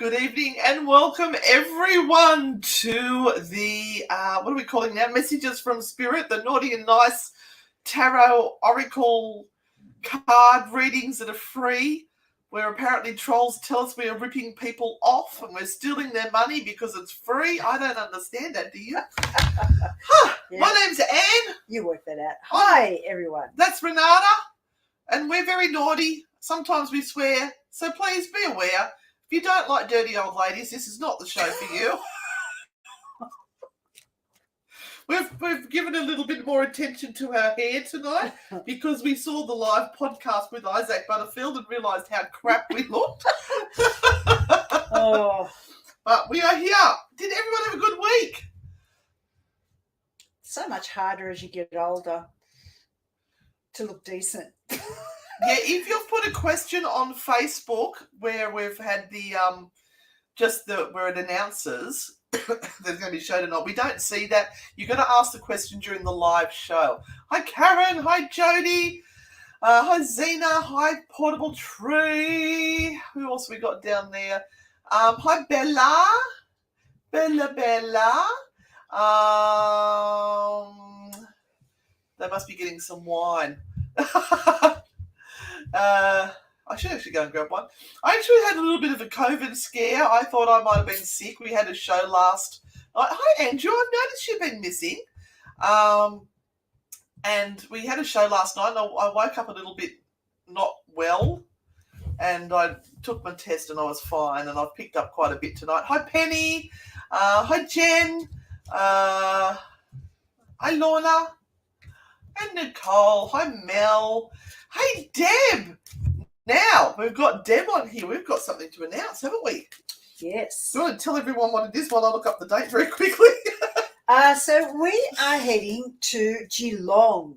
good evening, and welcome everyone to the, what are we calling now? Messages from Spirit, the naughty and nice tarot oracle card readings that are free, where apparently trolls tell us we are ripping people off and we're stealing their money because it's free. I don't understand that, do you? Yeah. My name's Anne. You work that out. Hi, everyone. That's Renata, and we're very naughty. Sometimes we swear, so please be aware. If you don't like dirty old ladies, this is not the show for you. We've given a little bit more attention to our hair tonight because we saw the live podcast with Isaac Butterfield and realised how crap we looked. Oh. But we are here. Did everyone have a good week? So much harder as you get older to look decent. Yeah, if you've put a question on Facebook where we've had the where it announces there's going to be a show tonight, we don't see that. You're going to ask the question during the live show. Hi Karen, hi Jody, hi Zena, hi Portable Tree. Who else we got down there? Hi Bella. They must be getting some wine. I should actually go and grab one. I actually had a little bit of a COVID scare. I thought I might have been sick. We had a show last night. Hi, Andrew. I've noticed you've been missing. And we had a show last night, and I woke up a little bit not well, and I took my test, and I was fine, and I've picked up quite a bit tonight. Hi, Penny. Hi, Jen. Hi, Lorna. And Nicole. Hi, Mel. Hey, Deb. Now, we've got Deb on here. We've got something to announce, haven't we? Yes. Do you want to tell everyone what it is while I look up the date very quickly? So we are heading to Geelong,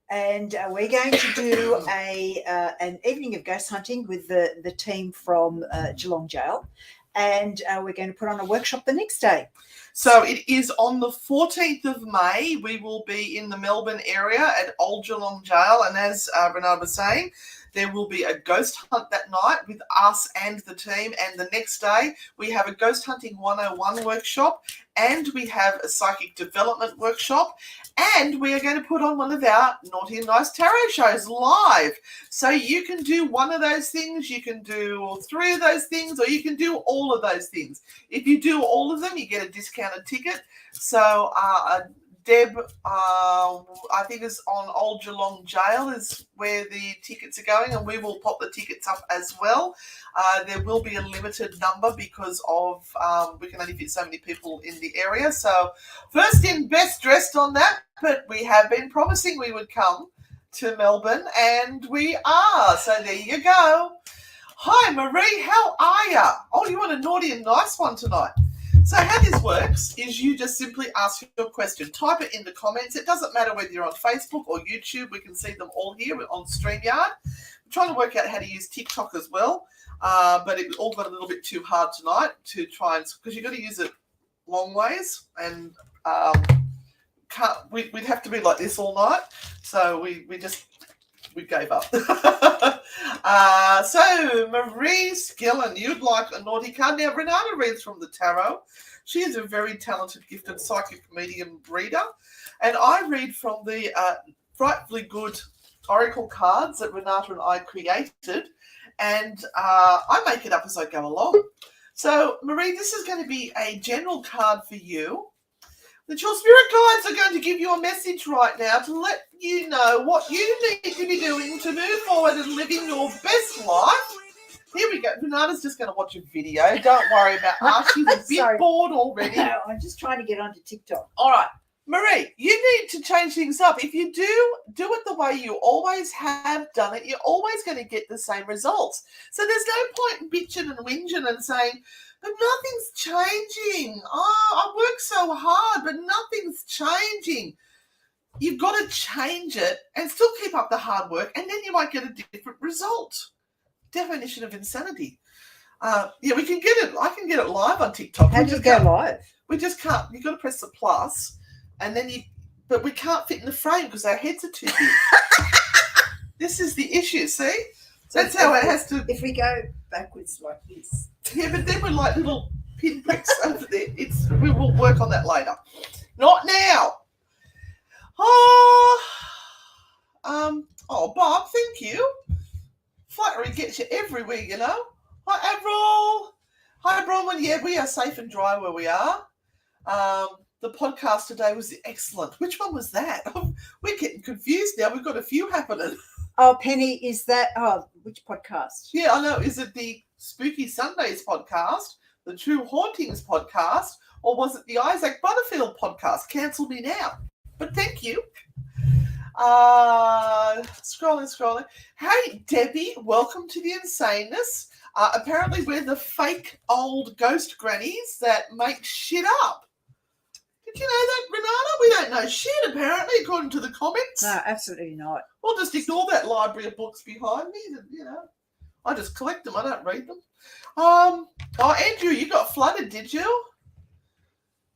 and we're going to do an evening of ghost hunting with the team from Geelong Jail, and we're going to put on a workshop the next day. So it is on the 14th of May. We will be in the Melbourne area at Old Geelong Jail. And as Renata was saying, there will be a ghost hunt that night with us and the team. And the next day, we have a Ghost Hunting 101 workshop, and we have a Psychic Development workshop. And we are going to put on one of our Naughty and Nice Tarot shows live. So you can do one of those things, you can do three of those things, or you can do all of those things. If you do all of them, you get a discounted ticket. So Deb, I think is on Old Geelong Jail is where the tickets are going, and we will pop the tickets up as well. There will be a limited number because of we can only fit so many people in the area. So first in, best dressed on that, but we have been promising we would come to Melbourne, and we are. So there you go. Hi Marie, how are you? Oh, you want a naughty and nice one tonight? So how this works is you just simply ask your question. Type it in the comments. It doesn't matter whether you're on Facebook or YouTube. We can see them all here. We're on StreamYard. I'm trying to work out how to use TikTok as well, but it all got a little bit too hard tonight to try and, because you've got to use it long ways, and we'd have to be like this all night. So we gave up. So Marie Skillen, you'd like a naughty card. Now, Renata reads from the tarot. She is a very talented, gifted psychic medium reader. And I read from the Frightfully Good oracle cards that Renata and I created. And I make it up as I go along. So, Marie, this is going to be a general card for you. That your spirit guides are going to give you a message right now to let you know what you need to be doing to move forward and living your best life. Here we go. Renata's just going to watch a video. Don't worry about her. She's a bit bored already. No, I'm just trying to get onto TikTok. All right. Marie, you need to change things up. If you do it the way you always have done it, you're always going to get the same results. So there's no point in bitching and whinging and saying, but nothing's changing. Oh, I work so hard, but nothing's changing. You've got to change it and still keep up the hard work, and then you might get a different result. Definition of insanity. Yeah, we can get it. I can get it live on TikTok. How do you go live? We just can't. You've got to press the plus, and then but we can't fit in the frame because our heads are too big. This is the issue, see? So that's how it has to. If we go backwards like this. Yeah, but then we're like little pinpricks over there. We will work on that later. Not now. Oh, Bob, thank you. Flattery gets you everywhere, you know. Hi, Avril. Hi, Bronwyn. Yeah, we are safe and dry where we are. The podcast today was excellent. Which one was that? We're getting confused now. We've got a few happening. Oh, Penny, is that, which podcast? Yeah, I know. Is it the Spooky Sundays podcast, the True Hauntings podcast, or was it the Isaac Butterfield podcast? Cancel me now. But thank you. Scrolling. Hey, Debbie, welcome to the Insaneness. Apparently, we're the fake old ghost grannies that make shit up. Did you know that, Renata? We don't know shit, apparently, according to the comments. No, absolutely not. We'll just ignore that library of books behind me. You know, I just collect them. I don't read them. Oh, Andrew, you got flooded, did you?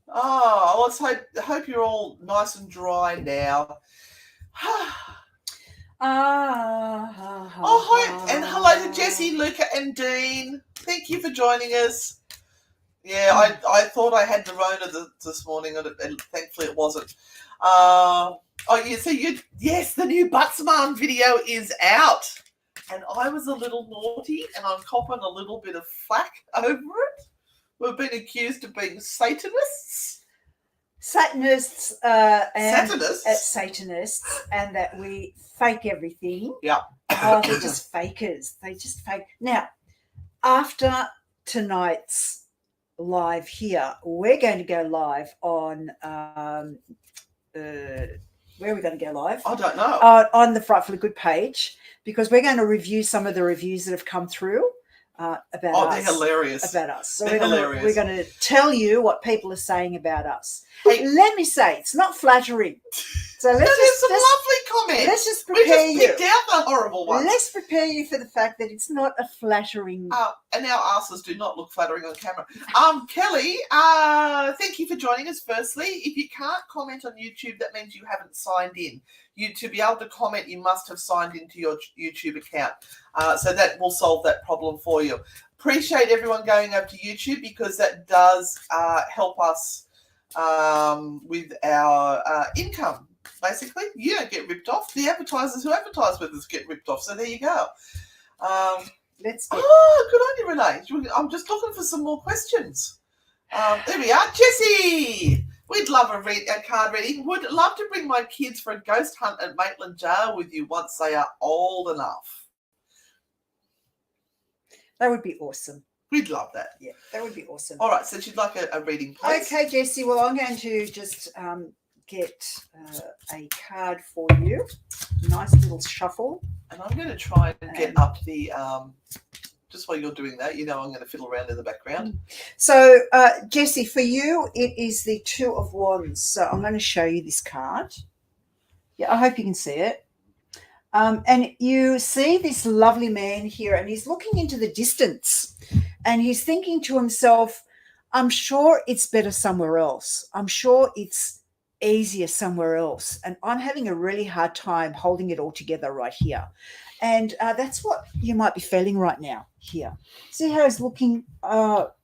Oh, let's hope you're all nice and dry now. Oh, and hello to Jessie, Luca, and Dean. Thank you for joining us. Yeah, I thought I had the Rona this morning, and thankfully it wasn't. Yes, the new Butts Mom video is out, and I was a little naughty, and I'm copping a little bit of flack over it. We've been accused of being Satanists. Satanists, and that we fake everything. Yeah. Oh, they're just fakers. They just fake. Now, after tonight's live here, we're going to go live on where are we going to go live? I don't know. On the Frightfully Good page, because we're going to review some of the reviews that have come through about us. Oh, they're hilarious. About us. So we're going to tell you what people are saying about us. Hey, let me say, it's not flattering. So there's some lovely comments. Let's just prepare you. We just picked out the horrible ones. Let's prepare you for the fact that it's not a flattering. And our asses do not look flattering on camera. Kelly, thank you for joining us. Firstly, if you can't comment on YouTube, that means you haven't signed in. To be able to comment, you must have signed into your YouTube account. So that will solve that problem for you. Appreciate everyone going over to YouTube, because that does help us with our income. Basically, you don't get ripped off. The advertisers who advertise with us get ripped off. So there you go. Good on you, Renee. I'm just looking for some more questions. There we are. Jessie, we'd love a card reading. Would love to bring my kids for a ghost hunt at Maitland Jail with you once they are old enough. That would be awesome. We'd love that. Yeah, that would be awesome. All right, so she'd like a reading, please. Okay, Jessie. Well, I'm going to just get a card for you. Nice little shuffle. And I'm going to try and get up the, just while you're doing that, I'm going to fiddle around in the background. So, Jessie, for you, it is the Two of Wands. So I'm going to show you this card. Yeah, I hope you can see it. And you see this lovely man here, and he's looking into the distance, and he's thinking to himself, I'm sure it's better somewhere else. I'm sure it's easier somewhere else, and I'm having a really hard time holding it all together right here. And that's what you might be feeling right now here. See how he's looking out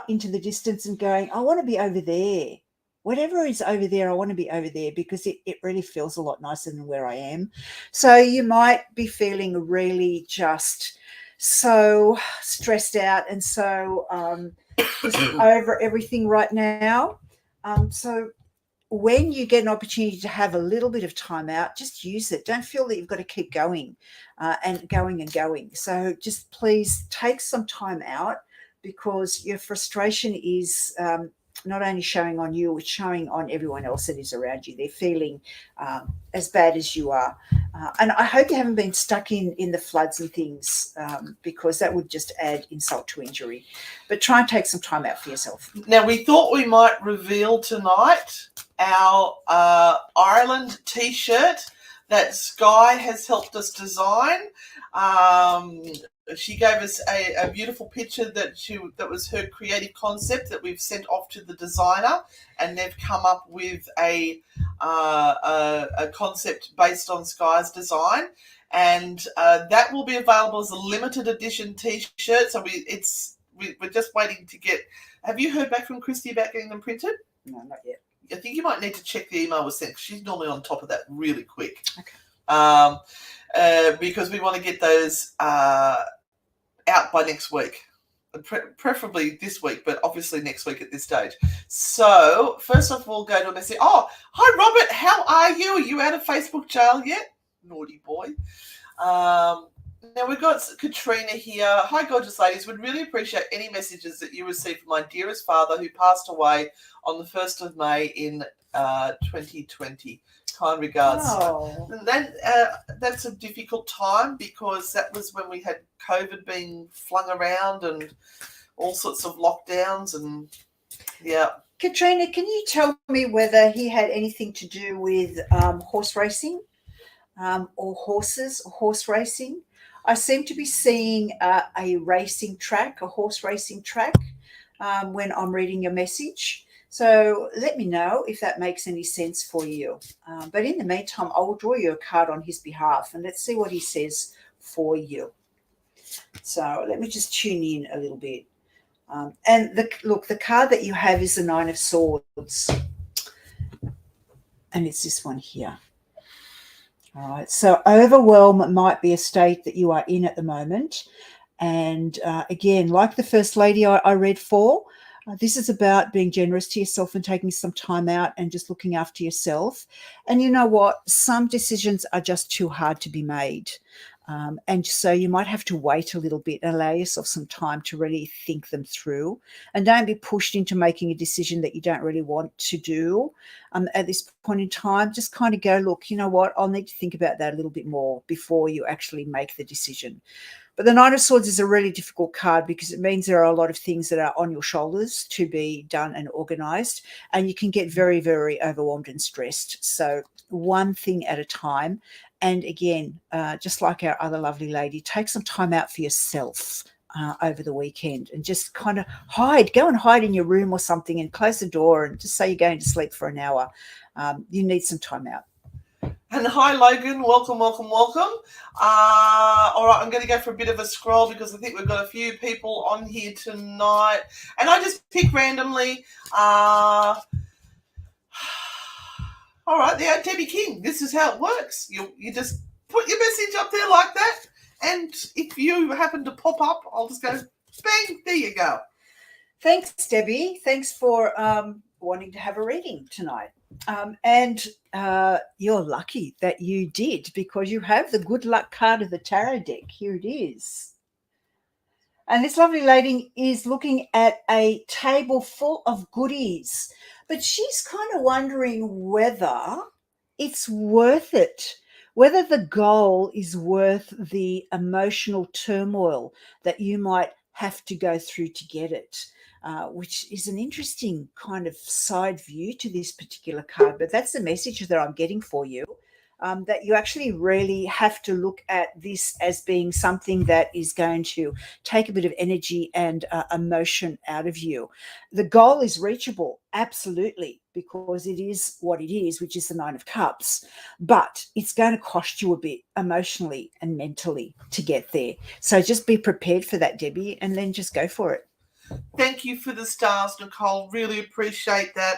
into the distance and going, I want to be over there. Whatever is over there, I want to be over there, because it really feels a lot nicer than where I am. So you might be feeling really just so stressed out and so just over everything right now. So when you get an opportunity to have a little bit of time out, just use it. Don't feel that you've got to keep going and going. So just please take some time out, because your frustration is not only showing on you, it's showing on everyone else that is around you. They're feeling as bad as you are. And I hope you haven't been stuck in the floods and things, because that would just add insult to injury. But try and take some time out for yourself. Now, we thought we might reveal tonight our Ireland T-shirt that Sky has helped us design. She gave us a beautiful picture that was her creative concept that we've sent off to the designer, and they've come up with a concept based on Sky's design, and that will be available as a limited edition T-shirt. So we're just waiting to get. Have you heard back from Christy about getting them printed? No, not yet. I think you might need to check the email was sent. She's normally on top of that really quick. Okay. Because we want to get those out by next week. Preferably this week, but obviously next week at this stage. So first off, we'll go to a message. Oh, hi Robert, how are you? Are you out of Facebook jail yet? Naughty boy. Now we've got Katrina here. Hi, gorgeous ladies. Would really appreciate any messages that you receive from my dearest father who passed away on the 1st of May in 2020. Kind regards. Oh. And that's a difficult time because that was when we had COVID being flung around and all sorts of lockdowns and yeah. Katrina, can you tell me whether he had anything to do with horse racing or horses or horse racing? I seem to be seeing a racing track, a horse racing track when I'm reading your message. So let me know if that makes any sense for you. But in the meantime, I will draw you a card on his behalf and let's see what he says for you. So let me just tune in a little bit. And the card that you have is the Nine of Swords. And it's this one here. All right. So overwhelm might be a state that you are in at the moment. And again, like the First Lady I read for, this is about being generous to yourself and taking some time out and just looking after yourself. And you know what? Some decisions are just too hard to be made. And so you might have to wait a little bit and allow yourself some time to really think them through. And don't be pushed into making a decision that you don't really want to do at this point in time. Just kind of go, look, you know what? I'll need to think about that a little bit more before you actually make the decision. But the Nine of Swords is a really difficult card because it means there are a lot of things that are on your shoulders to be done and organized, and you can get very, very overwhelmed and stressed. So one thing at a time. And again, just like our other lovely lady, take some time out for yourself over the weekend and just kind of go and hide in your room or something and close the door and just say you're going to sleep for an hour. You need some time out. And hi, Logan. Welcome, welcome, welcome. All right, I'm going to go for a bit of a scroll because I think we've got a few people on here tonight. And I just pick randomly. All right, there, Debbie King. This is how it works. You just put your message up there like that. And if you happen to pop up, I'll just go, bang, there you go. Thanks, Debbie. Thanks for wanting to have a reading tonight. And you're lucky that you did because you have the good luck card of the tarot deck. Here it is. And this lovely lady is looking at a table full of goodies, but she's kind of wondering whether it's worth it, whether the goal is worth the emotional turmoil that you might have to go through to get it. Which is an interesting kind of side view to this particular card. But that's the message that I'm getting for you, that you actually really have to look at this as being something that is going to take a bit of energy and emotion out of you. The goal is reachable, absolutely, because it is what it is, which is the Nine of Cups. But it's going to cost you a bit emotionally and mentally to get there. So just be prepared for that, Debbie, and then just go for it. Thank you for the stars, Nicole. Really appreciate that.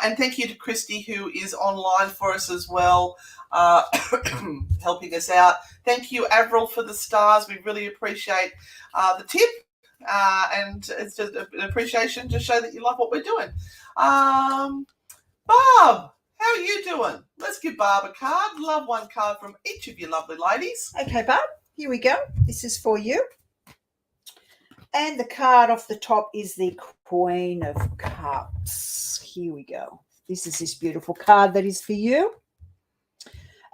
And thank you to Christy, who is online for us as well, helping us out. Thank you, Avril, for the stars. We really appreciate the tip. And it's just an appreciation to show that you love what we're doing. Barb, how are you doing? Let's give Barb a card. Love one card from each of you lovely ladies. Okay, Barb, here we go. This is for you. And the card off the top is the Queen of Cups. Here we go. This is this beautiful card that is for you.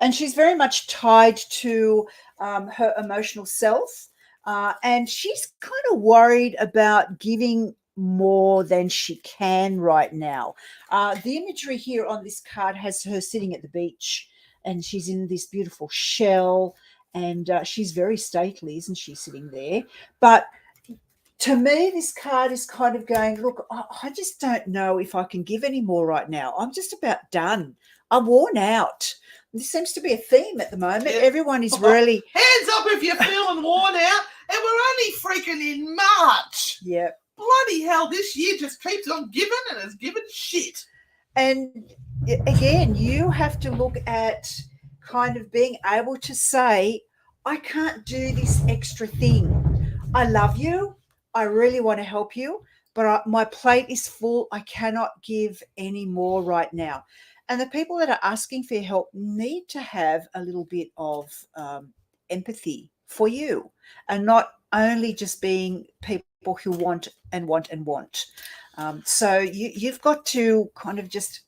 And she's very much tied to her emotional self. And she's kind of worried about giving more than she can right now. The imagery here on this card has her sitting at the beach. And she's in this beautiful shell. And she's very stately, isn't she, sitting there? But to me, this card is kind of going, look, I just don't know if I can give any more right now. I'm just about done. I'm worn out. This seems to be a theme at the moment. Yeah. Everyone is really... Hands up if you're feeling worn out. And we're only freaking in March. Yep. Bloody hell, this year just keeps on giving and it's giving shit. And again, you have to look at kind of being able to say, I can't do this extra thing. I love you. I really want to help you, but my plate is full. I cannot give any more right now. And the people that are asking for your help need to have a little bit of empathy for you, and not only just being people who want and want and want. So you've got to kind of just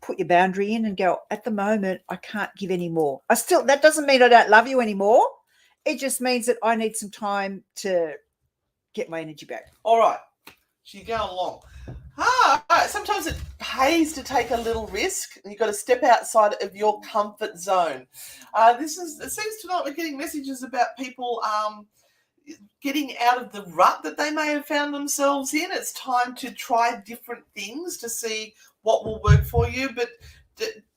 put your boundary in and go, at the moment, I can't give any more. That doesn't mean I don't love you anymore. It just means that I need some time to get my energy back. All right. So you're going along. Sometimes it pays to take a little risk. You've got to step outside of your comfort zone. It seems tonight we're getting messages about people getting out of the rut that they may have found themselves in. It's time to try different things to see what will work for you, but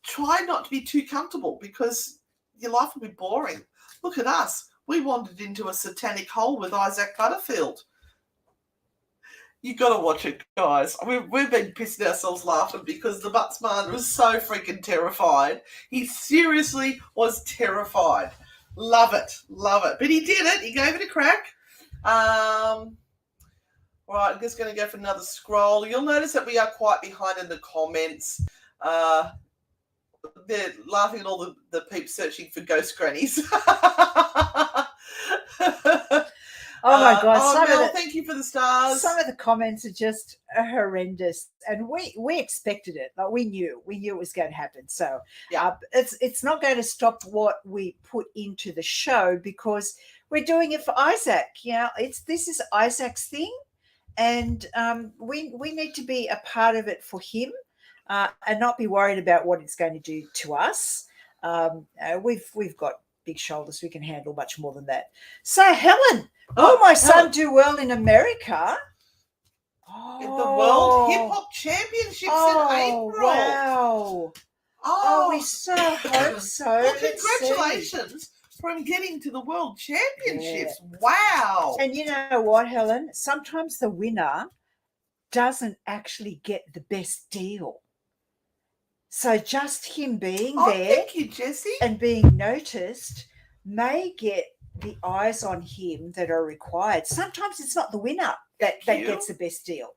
try not to be too comfortable because your life will be boring. Look at us. We wandered into a satanic hole with Isaac Butterfield. You got to watch it, guys. We've been pissing ourselves laughing because the Buttsman was so freaking terrified. He seriously was terrified. Love it. But he did it. He gave it a crack. Right, I'm just going to go for another scroll. You'll notice that we are quite behind in the comments. They're laughing at all the peeps searching for ghost grannies. Oh my God! Mel, thank you for the stars. Some of the comments are just horrendous, and we expected it. Like we knew it was going to happen. So yeah, it's not going to stop what we put into the show because we're doing it for Isaac. This is Isaac's thing, and we need to be a part of it for him, and not be worried about what it's going to do to us. We've got big shoulders. We can handle much more than that. So Helen, will my son do well in America? In the World Hip Hop Championships in April. Wow. We so hope so. Well, congratulations from getting to the World Championships. Yeah. Wow. And you know what, Helen? Sometimes the winner doesn't actually get the best deal. So just him being there, thank you, Jessie, and being noticed may get the eyes on him that are required. Sometimes it's not the winner that gets the best deal.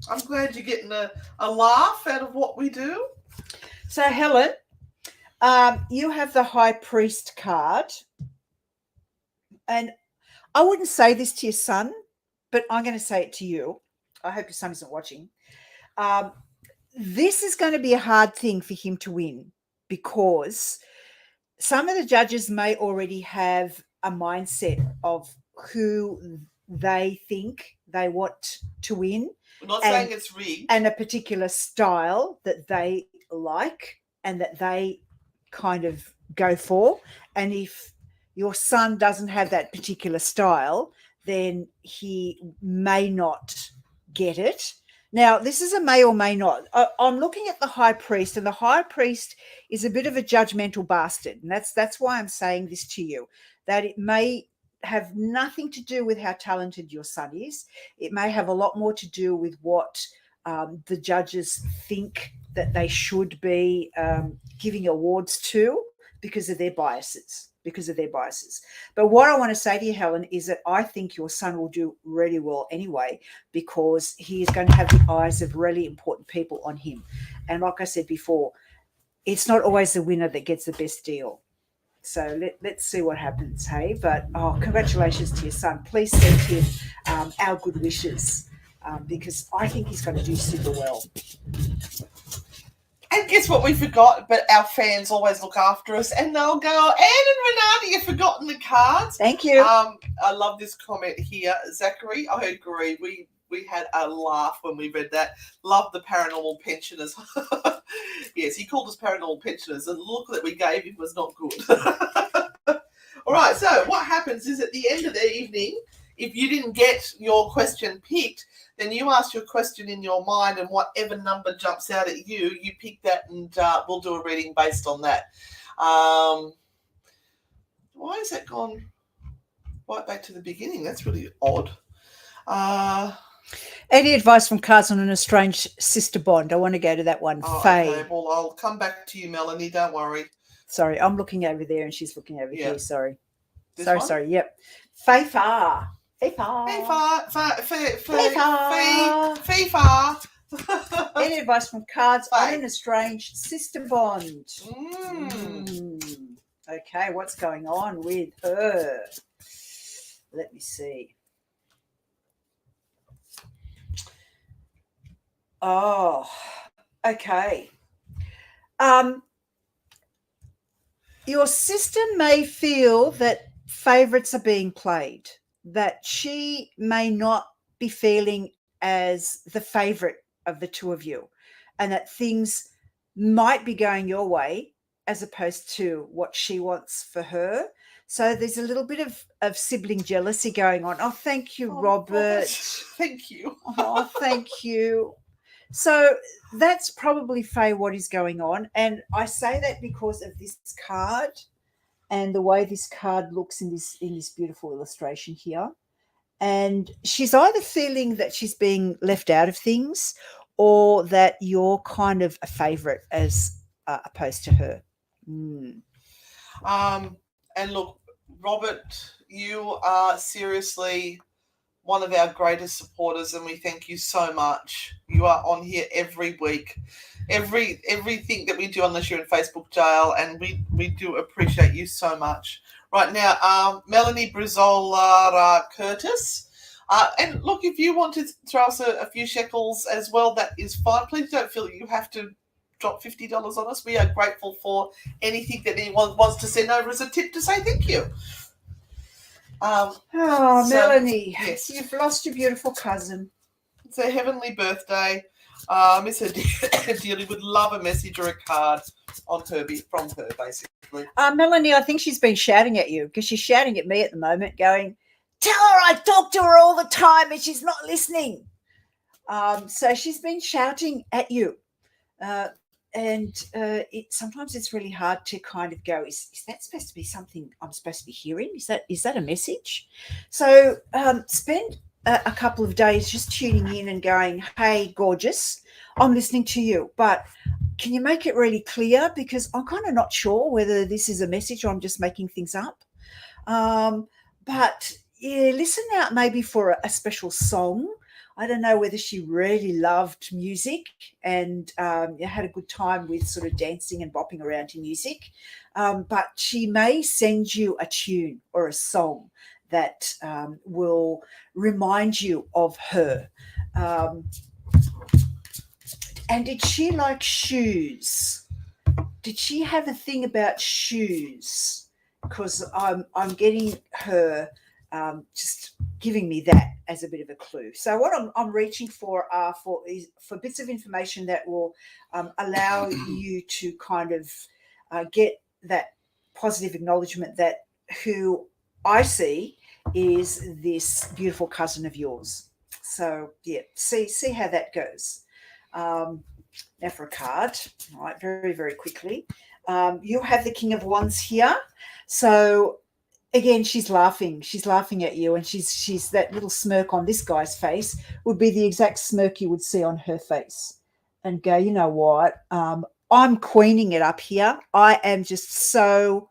I'm glad you're getting a laugh out of what we do. So, Helen, you have the High Priest card. And I wouldn't say this to your son, but I'm going to say it to you. I hope your son isn't watching. This is going to be a hard thing for him to win because some of the judges may already have a mindset of who they think they want to win. We're not saying it's rigged. And a particular style that they like and that they kind of go for. And if your son doesn't have that particular style, then he may not get it. Now, this is a may or may not. I'm looking at the High Priest, and the High Priest is a bit of a judgmental bastard. And that's why I'm saying this to you, that it may have nothing to do with how talented your son is. It may have a lot more to do with what the judges think that they should be giving awards to because of their biases. But what I want to say to you, Helen, is that I think your son will do really well anyway because he is going to have the eyes of really important people on him. And like I said before, it's not always the winner that gets the best deal. So let's see what happens, hey? But, congratulations to your son. Please send him our good wishes because I think he's going to do super well. And guess what we forgot? But our fans always look after us and they'll go, Anne and Renata, you've forgotten the cards. Thank you. I love this comment here. Zachary, I agree. We had a laugh when we read that. Love the paranormal pensioners. Yes, he called us paranormal pensioners and the look that we gave him was not good. All right, so what happens is at the end of the evening, if you didn't get your question picked, then you ask your question in your mind and whatever number jumps out at you, you pick that and we'll do a reading based on that. Why has that gone? right back to the beginning. That's really odd. Any advice from cards on an estranged sister bond? I want to go to that one. Faye. Okay, well, I'll come back to you, Melanie. Don't worry. Sorry, I'm looking over there and she's looking over here. Sorry. This sorry, one? sorry. Yep. Faye far. Faye far. Fee far. Fee far. Any advice from cards on an estranged sister bond? Okay, what's going on with her? Let me see. Oh, okay. Your sister may feel that favorites are being played, that she may not be feeling as the favorite of the two of you, and that things might be going your way as opposed to what she wants for her. So there's a little bit of sibling jealousy going on. Oh, thank you, Robert. Thank you. Oh, thank you. So that's probably, Faye, what is going on. And I say that because of this card and the way this card looks in this beautiful illustration here. And she's either feeling that she's being left out of things or that you're kind of a favorite as opposed to her. And look, Robert, you are seriously one of our greatest supporters, and we thank you so much. You are on here every week, everything that we do unless you're in Facebook jail, and we do appreciate you so much. Right now, Melanie Brizola Curtis. And look, if you want to throw us a few shekels as well, that is fine. Please don't feel you have to drop $50 on us. We are grateful for anything that anyone wants to send over as a tip to say thank you. Melanie, yes. You've lost your beautiful cousin. It's her heavenly birthday. Miss her dearly would love a message or a card on her from her, basically. Melanie, I think she's been shouting at you because she's shouting at me at the moment, going, "Tell her I talk to her all the time and she's not listening." So she's been shouting at you. Sometimes it's really hard to kind of go, is that supposed to be something I'm supposed to be hearing? Is that a message? So spend a couple of days just tuning in and going, "Hey, gorgeous, I'm listening to you, but can you make it really clear? Because I'm kind of not sure whether this is a message or I'm just making things up." But yeah, listen out maybe for a special song. I don't know whether she really loved music and had a good time with sort of dancing and bopping around to music. But she may send you a tune or a song that will remind you of her. And did she like shoes? Did she have a thing about shoes? Because I'm getting her just giving me that as a bit of a clue. So what I'm reaching for is for bits of information that will allow you to kind of get that positive acknowledgement that who I see is this beautiful cousin of yours. So yeah, see how that goes. Now for a card, all right, very, very quickly. You have the King of Wands here. So again, she's laughing. She's laughing at you, and she's that little smirk on this guy's face would be the exact smirk you would see on her face, and go, you know what? I'm queening it up here. I am just so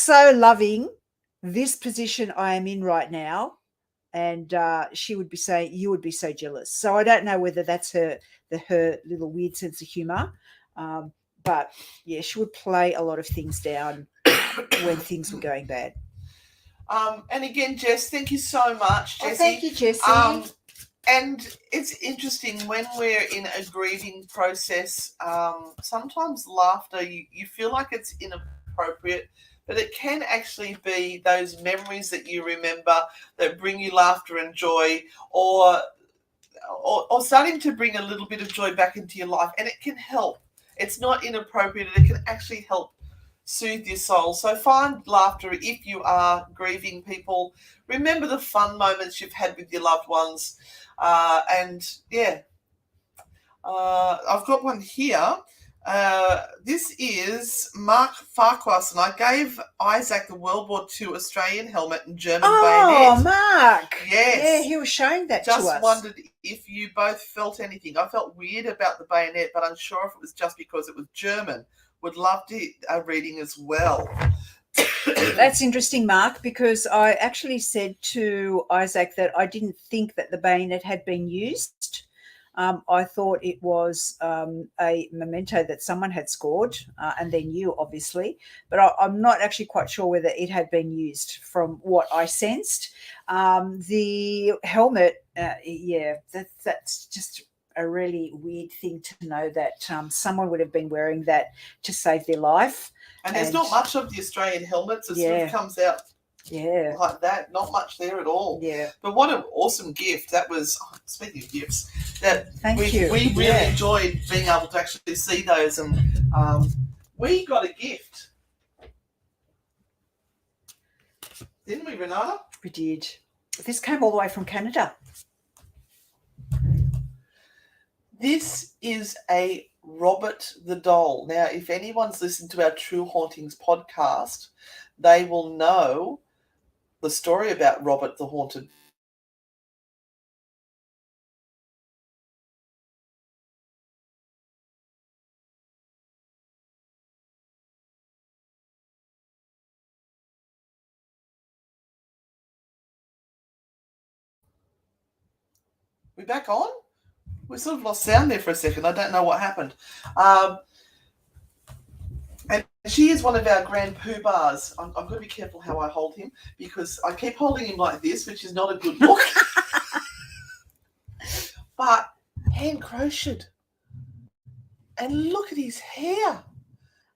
loving this position I am in right now, and she would be saying, you would be so jealous. So I don't know whether that's her little weird sense of humor, but yeah, she would play a lot of things down when things were going bad. And again, Jess, thank you so much, Jessie. Thank you, Jessie. And it's interesting when we're in a grieving process, sometimes laughter, you feel like it's inappropriate, but it can actually be those memories that you remember that bring you laughter and joy, or starting to bring a little bit of joy back into your life, and it can help. It's not inappropriate, and it can actually help soothe your soul. So find laughter if you are grieving people. Remember the fun moments you've had with your loved ones. And yeah, I've got one here This is Mark Farquhar, and I gave Isaac the World War II Australian helmet and German bayonet. Mark. Yes. Yeah, he was showing that to us. Just wondered if you both felt anything. I felt weird about the bayonet, but unsure if it was just because it was German. Would love to a reading as well. That's interesting, Mark, because I actually said to Isaac that I didn't think that the bayonet had been used. I thought it was a memento that someone had scored, and then you, obviously. But I'm not actually quite sure whether it had been used from what I sensed. The helmet, that's just a really weird thing to know that someone would have been wearing that to save their life. And there's not much of the Australian helmets. It sort of comes out like that. Not much there at all. Yeah. But what an awesome gift. That was, speaking of gifts, that Thank you. We really enjoyed being able to actually see those. And we got a gift. Didn't we, Renata? We did. This came all the way from Canada. This is a Robert the Doll. Now, if anyone's listened to our True Hauntings podcast, they will know the story about Robert the Haunted. We back on? We sort of lost sound there for a second. I don't know what happened. And she is one of our grand poobahs. I'm going to be careful how I hold him because I keep holding him like this, which is not a good look. But hand crocheted. And look at his hair.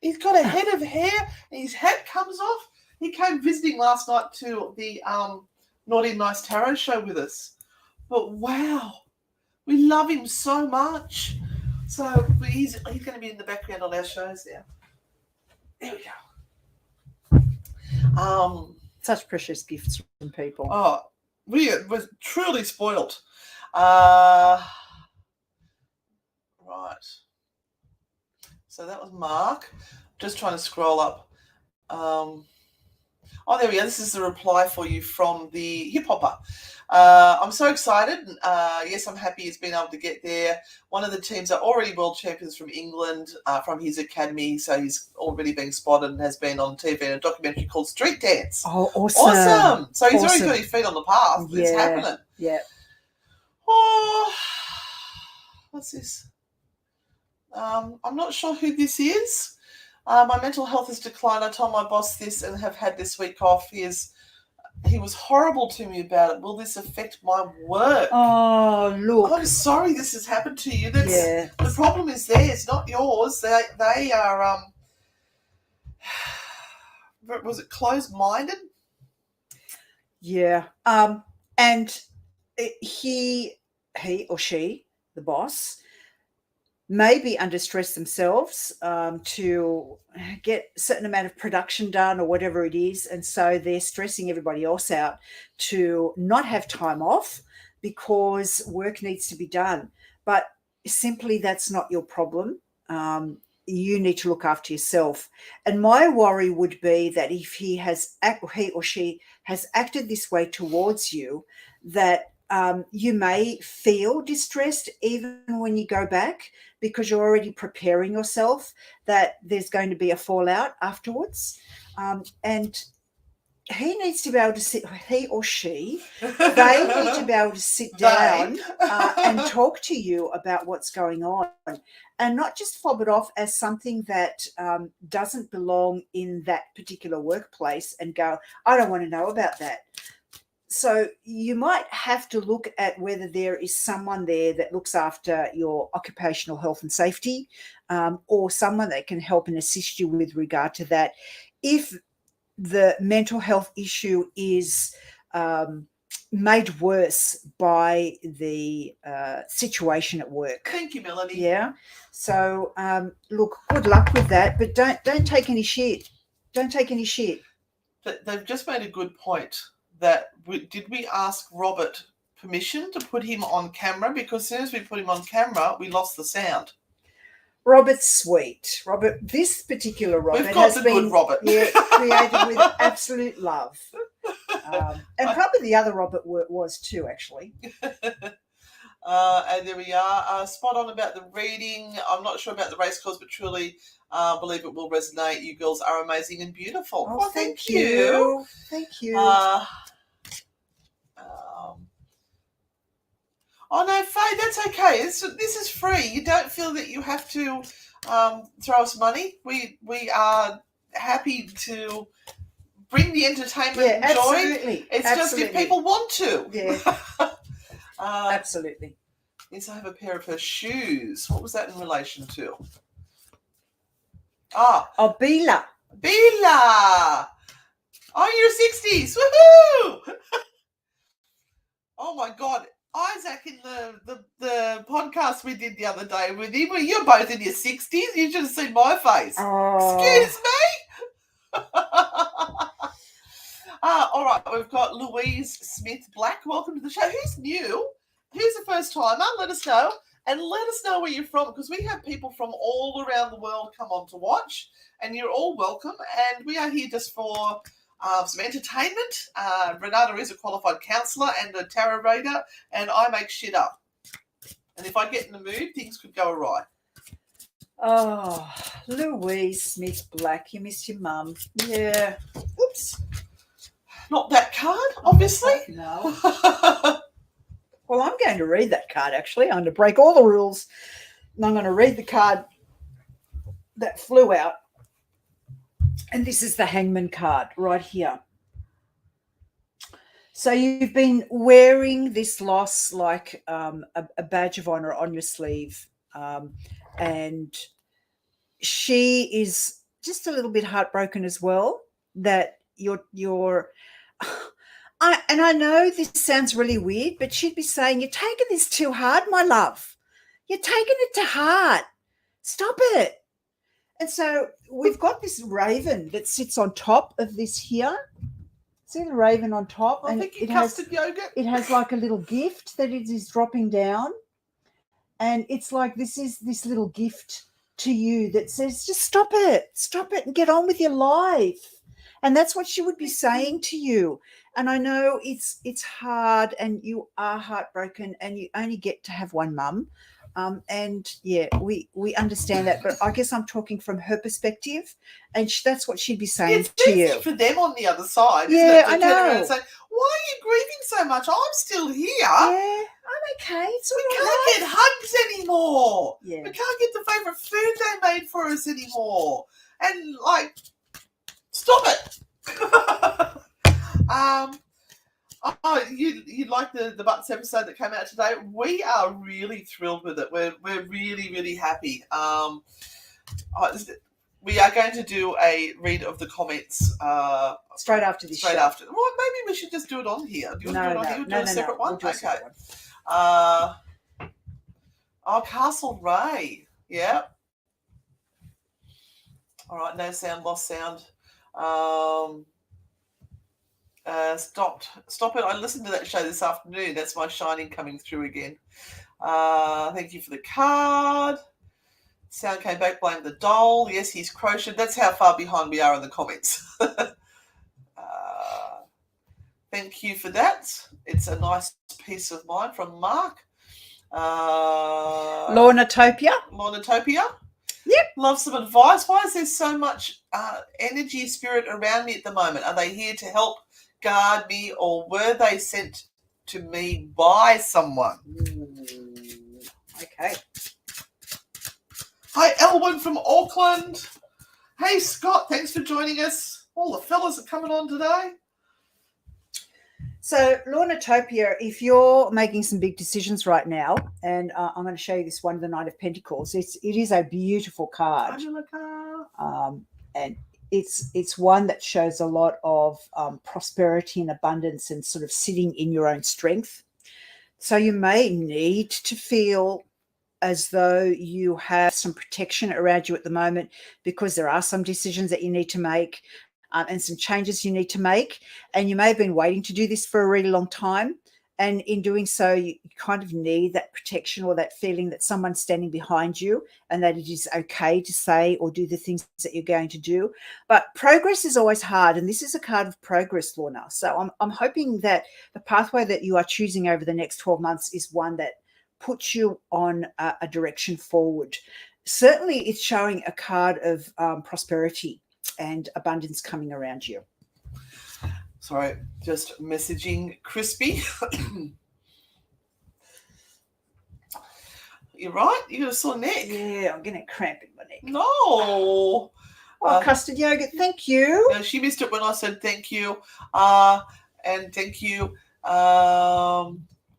He's got a head of hair and his hat comes off. He came visiting last night to the Naughty Nice Tarot show with us. But wow. We love him so much. So he's going to be in the background on our shows now. There we go. Such precious gifts from people. Oh, we were truly spoilt. Right. So that was Mark. Just trying to scroll up. Oh, there we go. This is the reply for you from the hip hopper. I'm so excited. Yes, I'm happy he's been able to get there. One of the teams are already world champions from England, from his academy. So he's already been spotted and has been on TV in a documentary called Street Dance. Oh, awesome. So he's already got his feet on the path. Yeah. It's happening. Yeah. Oh, what's this? I'm not sure who this is. My mental health has declined. I told my boss this and have had this week off. He was horrible to me about it. Will this affect my work? Oh, look. I'm sorry this has happened to you. The problem is theirs, not yours. They are, was it closed-minded? Yeah. And he or she, the boss, may be under stress themselves to get a certain amount of production done or whatever it is. And so they're stressing everybody else out to not have time off because work needs to be done. But simply that's not your problem. You need to look after yourself. And my worry would be that if he or she has acted this way towards you, that you may feel distressed even when you go back because you're already preparing yourself that there's going to be a fallout afterwards. And he needs to be able to sit, he or she, they need to be able to sit down and talk to you about what's going on and not just fob it off as something that doesn't belong in that particular workplace and go, I don't want to know about that. So you might have to look at whether there is someone there that looks after your occupational health and safety or someone that can help and assist you with regard to that. If the mental health issue is made worse by the situation at work. Thank you, Melanie. Yeah. So, look, good luck with that, but don't take any shit. Don't take any shit. But they've just made a good point. That did we ask Robert permission to put him on camera? Because as soon as we put him on camera, we lost the sound. Robert's sweet. Robert, this particular Robert We've got has the been good Robert. created with absolute love. And probably the other Robert was too, actually. And there we are. Spot on about the reading. I'm not sure about the race course, but truly believe it will resonate. You girls are amazing and beautiful. Oh, well, thank you. Thank you. Oh no, Faye, that's okay. This is free. You don't feel that you have to throw us money. We are happy to bring the entertainment and joy. Absolutely. It's just if people want to. Yeah. Absolutely. Yes, I have a pair of her shoes. What was that in relation to? Oh, Bila. Bila! Oh, you're 60s. Woohoo! Oh my God. Isaac, in the podcast we did the other day with him, you're both in your 60s. You should have seen my face. Oh. Excuse me? All right, we've got Louise Smith Black. Welcome to the show. Who's new? Who's the first timer? Let us know. And let us know where you're from, because we have people from all around the world come on to watch, and you're all welcome. And we are here just for some entertainment. Renata is a qualified counsellor and a tarot reader, and I make shit up. And if I get in the mood, things could go awry. Oh, Louise Smith Black, you missed your mum. Yeah. Oops. Not that card, obviously. No. Well, I'm going to read that card, actually. I'm going to break all the rules. And I'm going to read the card that flew out. And this is the Hangman card right here. So you've been wearing this loss like a badge of honor on your sleeve. And she is just a little bit heartbroken as well that you're and I know this sounds really weird, but she'd be saying, you're taking this too hard, my love. You're taking it to heart. Stop it. And so we've got this raven that sits on top of this here. See the raven on top? I think it custard yogurt. It has like a little gift that it is dropping down. And it's like this is this little gift to you that says, just stop it and get on with your life. And that's what she would be saying to you. And I know it's hard and you are heartbroken and you only get to have one mum. And yeah, we understand that. But I guess I'm talking from her perspective, and that's what she'd be saying to you. It's for them on the other side. Yeah, isn't it? To I know. turn around and say, why are you grieving so much? I'm still here. Yeah, I'm okay. It's all we right. can't get hugs anymore. Yeah. We can't get the favourite food they made for us anymore. And like, stop it. You like the Butts episode that came out today? We are really thrilled with it. We're really, really happy. We are going to do a read of the comments straight after this. Straight after. Well, maybe we should just do it on here. Do you want to do it on here? We'll do a separate one? We'll do a separate one. Castle Ray. Yeah. All right, no sound, lost sound. Stop it. I listened to that show this afternoon. That's my shining coming through again. Thank you for the card. Sound came back, blame the doll. Yes, he's crocheted. That's how far behind we are in the comments. Thank you for that. It's a nice peace of mind from Mark. Lornatopia. Yep. Love some advice. Why is there so much energy, spirit around me at the moment? Are they here to help guard me, or were they sent to me by someone? Okay. Hi, Elwyn from Auckland. Hey, Scott, thanks for joining us. All the fellas are coming on today. So, Lornatopia, if you're making some big decisions right now, and I'm going to show you this one, the Knight of Pentacles. It is a beautiful card. And it's one that shows a lot of prosperity and abundance and sort of sitting in your own strength. So you may need to feel as though you have some protection around you at the moment, because there are some decisions that you need to make and some changes you need to make. And you may have been waiting to do this for a really long time. And in doing so, you kind of need that protection or that feeling that someone's standing behind you and that it is okay to say or do the things that you're going to do. But progress is always hard. And this is a card of progress, Lorna. So I'm hoping that the pathway that you are choosing over the next 12 months is one that puts you on a direction forward. Certainly, it's showing a card of prosperity and abundance coming around you. Sorry, just messaging Crispy. You're right. You got a sore neck. Yeah, I'm getting a cramp in my neck. No. Oh, custard yogurt. Thank you. No, she missed it when I said thank you. And thank you,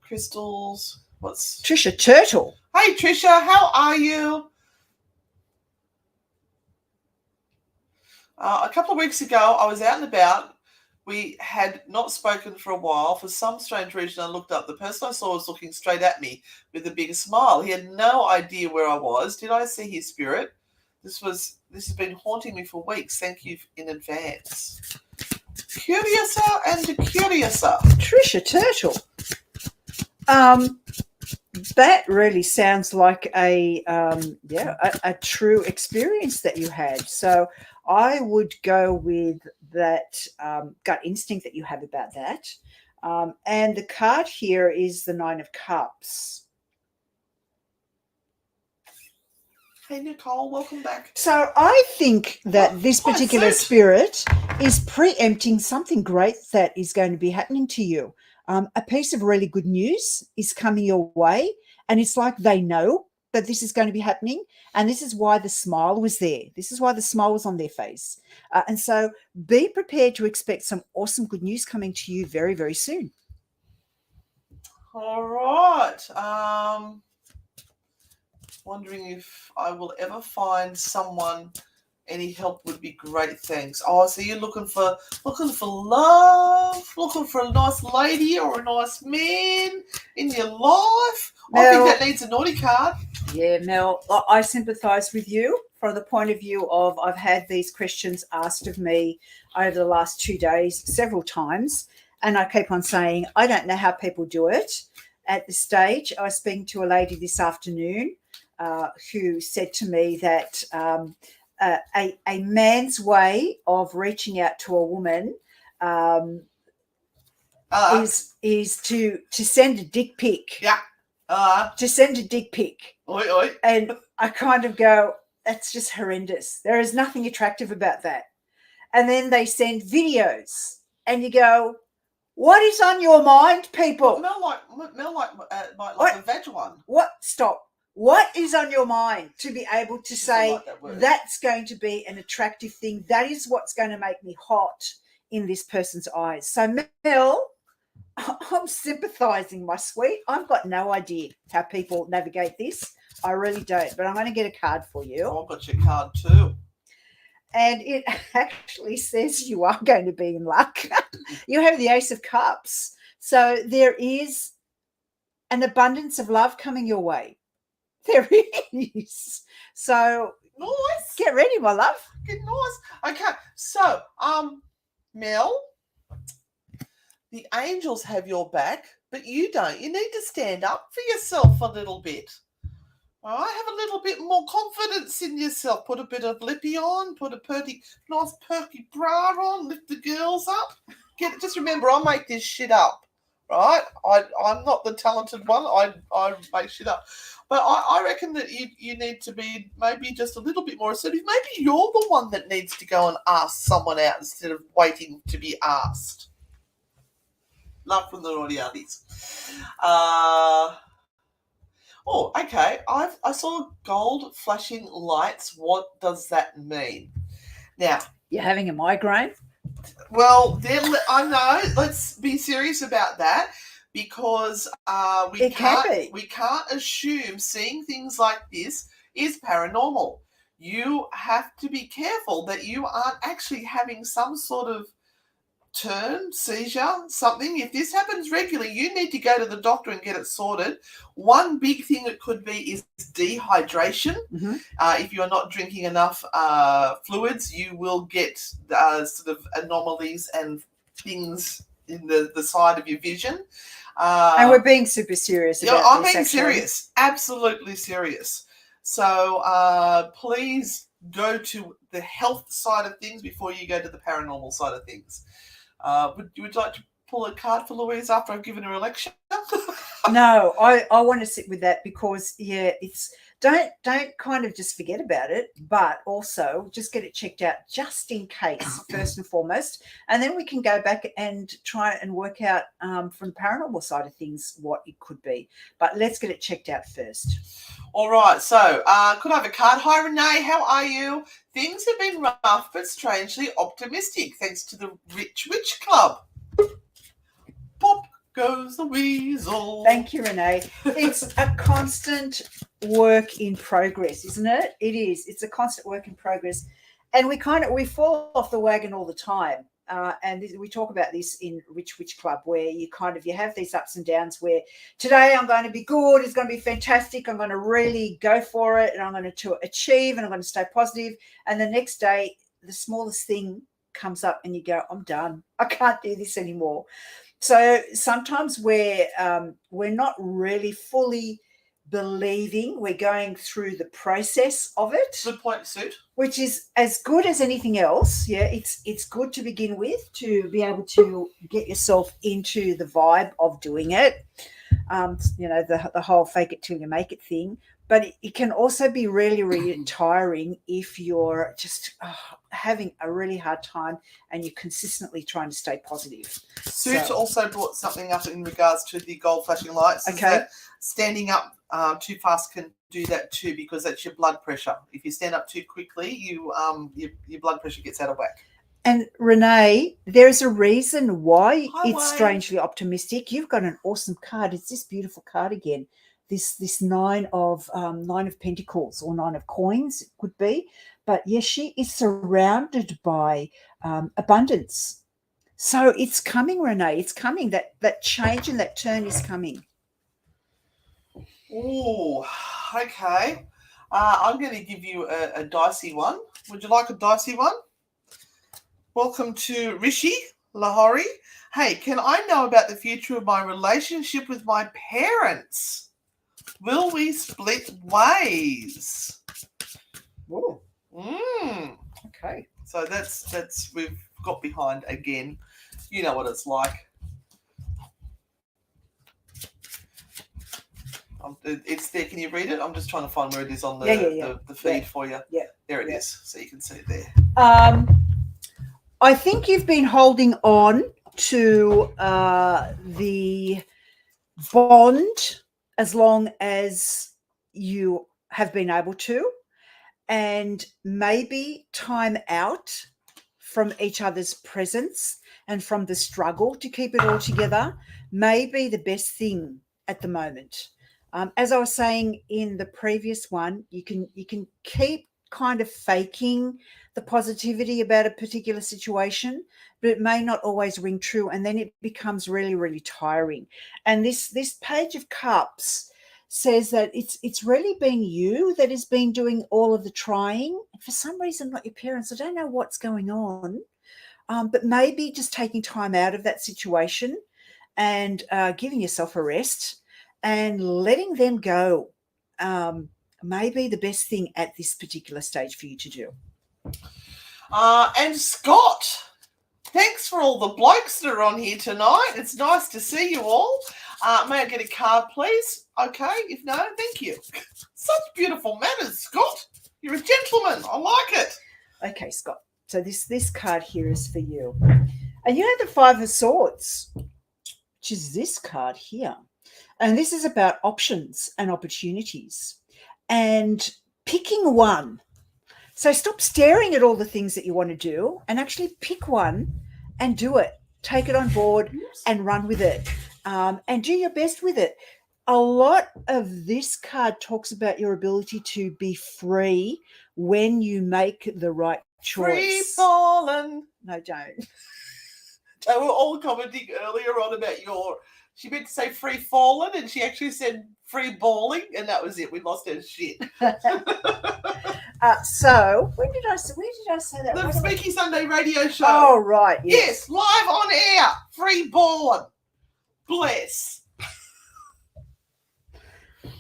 Crystals. What's Trisha Turtle? Hey, Trisha. How are you? A couple of weeks ago, I was out and about. We had not spoken for a while. For some strange reason, I looked up. The person I saw was looking straight at me with a big smile. He had no idea where I was. Did I see his spirit? This has been haunting me for weeks. Thank you in advance. Curiouser and curiouser. Trisha Turtle. That really sounds like a true experience that you had. So I would go with that gut instinct that you have about that. And the card here is the Nine of Cups. Hey, Nicole, welcome back. So I think that this particular spirit is preempting something great that is going to be happening to you. A piece of really good news is coming your way, and it's like they know that this is going to be happening, and this is why the smile was there. This is why the smile was on their face. And so be prepared to expect some awesome good news coming to you very, very soon. All right. Wondering if I will ever find someone. Any help would be great, thanks. Oh, so you're looking for love, looking for a nice lady or a nice man in your life. Mel, I think that needs a naughty card. Yeah, Mel, I sympathise with you from the point of view of I've had these questions asked of me over the last 2 days several times, and I keep on saying I don't know how people do it. At this stage, I was speaking to a lady this afternoon who said to me that a man's way of reaching out to a woman is to send a dick pic. Yeah. To send a dick pic. Oi, oi. And I kind of go, that's just horrendous. There is nothing attractive about that. And then they send videos, and you go, what is on your mind, people? Mel like a veg one. What? Stop. What is on your mind to be able to say that's going to be an attractive thing? That is what's going to make me hot in this person's eyes. So, Mel, I'm sympathising, my sweet. I've got no idea how people navigate this. I really don't. But I'm going to get a card for you. Oh, I've got your card too. And it actually says you are going to be in luck. You have the Ace of Cups. So there is an abundance of love coming your way. There is. So nice. Get ready, my love. Get nice. Okay. So, Mel, the angels have your back, but you don't. You need to stand up for yourself a little bit. All right, have a little bit more confidence in yourself. Put a bit of lippy on. Put a nice perky bra on. Lift the girls up. Just remember, I make this shit up. Right? I'm not the talented one. I make shit up. But I reckon that you need to be maybe just a little bit more assertive. Maybe you're the one that needs to go and ask someone out instead of waiting to be asked. Love from the audialis. Oh, okay. I saw gold flashing lights. What does that mean? Now, you're having a migraine? Well, I know. Let's be serious about that, because we can't assume seeing things like this is paranormal. You have to be careful that you aren't actually having some sort of turn, seizure, something. If this happens regularly, you need to go to the doctor and get it sorted. One big thing it could be is dehydration. Mm-hmm. If you're not drinking enough fluids, you will get sort of anomalies and things in the side of your vision. And we're being super serious about I'm this, being actually. serious, absolutely serious. So please go to the health side of things before you go to the paranormal side of things. Would you like to pull a card for Louise after I've given her a lecture? No, I want to sit with that because it's don't kind of just forget about it, but also just get it checked out just in case, first and foremost, and then we can go back and try and work out from the paranormal side of things what it could be. But let's get it checked out first. All right, so could I have a card? Hi, Renee, how are you? Things have been rough but strangely optimistic thanks to the Rich Witch Club. Pop goes the weasel. Thank you, Renee. It's a constant work in progress, isn't it? It is. It's a constant work in progress. And we fall off the wagon all the time. And we talk about this in Rich Witch Club, where you have these ups and downs where today I'm going to be good, it's going to be fantastic, I'm going to really go for it, and I'm going to achieve, and I'm going to stay positive. And the next day, the smallest thing comes up and you go, I'm done. I can't do this anymore. So sometimes we're not really fully believing. We're going through the process of it. Good point, Suit. Which is as good as anything else. Yeah, it's good to begin with, to be able to get yourself into the vibe of doing it. The whole fake it till you make it thing. But it can also be really, really tiring if you're just having a really hard time and you're consistently trying to stay positive. Suit also brought something up in regards to the gold flashing lights. Okay. Standing up too fast can do that too, because that's your blood pressure. If you stand up too quickly, your blood pressure gets out of whack. And Renee, there's a reason why Hi, it's Wayne. Strangely Optimistic. You've got an awesome card. It's this beautiful card again. This nine of Pentacles, or nine of coins, it could be. But yes, she is surrounded by abundance. So it's coming, Renee. It's coming. That change and that turn is coming. Oh, okay. I'm going to give you a dicey one. Would you like a dicey one? Welcome to Rishi Lahori. Hey, can I know about the future of my relationship with my parents? Will we split ways? Whoa. Okay. So that's we've got behind again. You know what it's like. It's there. Can you read it? I'm just trying to find where it is on the feed for you. Yeah. There it is. So you can see it there. I think you've been holding on to the bond as long as you have been able to, and maybe time out from each other's presence and from the struggle to keep it all together may be the best thing at the moment. As I was saying in the previous one, you can keep kind of faking the positivity about a particular situation, but it may not always ring true, and then it becomes really, really tiring. And this Page of Cups says that it's really been you that has been doing all of the trying. For some reason, not your parents. I don't know what's going on, but maybe just taking time out of that situation and giving yourself a rest and letting them go may be the best thing at this particular stage for you to do. And Scott, thanks for all the blokes that are on here tonight. It's nice to see you all. May I get a card, please? Okay, if no, thank you. Such beautiful manners, Scott. You're a gentleman. I like it. Okay, Scott. So this card here is for you. And you know the Five of Swords, which is this card here. And this is about options and opportunities and picking one. So stop staring at all the things that you want to do and actually pick one and do it. Take it on board and run with it, and do your best with it. A lot of this card talks about your ability to be free when you make the right choice. Free fallen. No, don't. They were all commenting earlier on about she meant to say free fallen, and she actually said free balling, and that was it. We lost her shit. So where did I say that? The Speaky Sunday radio show. Oh, right. Yes, live on air. Free balling. Bless.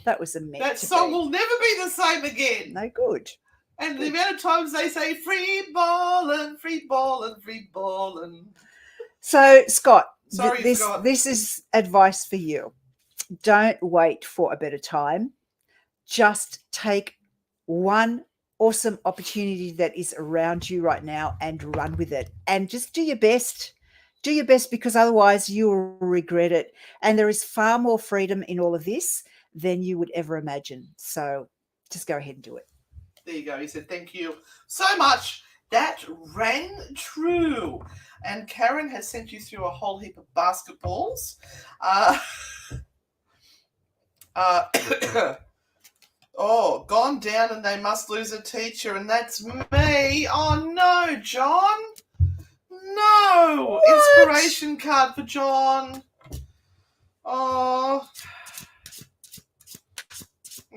That was a meant That to song be. will never be the same again. No good. And the amount of times they say free ballin', free ballin', free ballin'. So, Scott, Sorry, Scott. This is advice for you. Don't wait for a better time. Just take one awesome opportunity that is around you right now and run with it. And just do your best. Do your best, because otherwise you will regret it. And there is far more freedom in all of this than you would ever imagine. So just go ahead and do it. There you go. He said, thank you so much. That rang true. And Karen has sent you through a whole heap of basketballs. Oh, gone down and they must lose a teacher, and that's me. Oh, no, John. No. What? Inspiration card for John. Oh.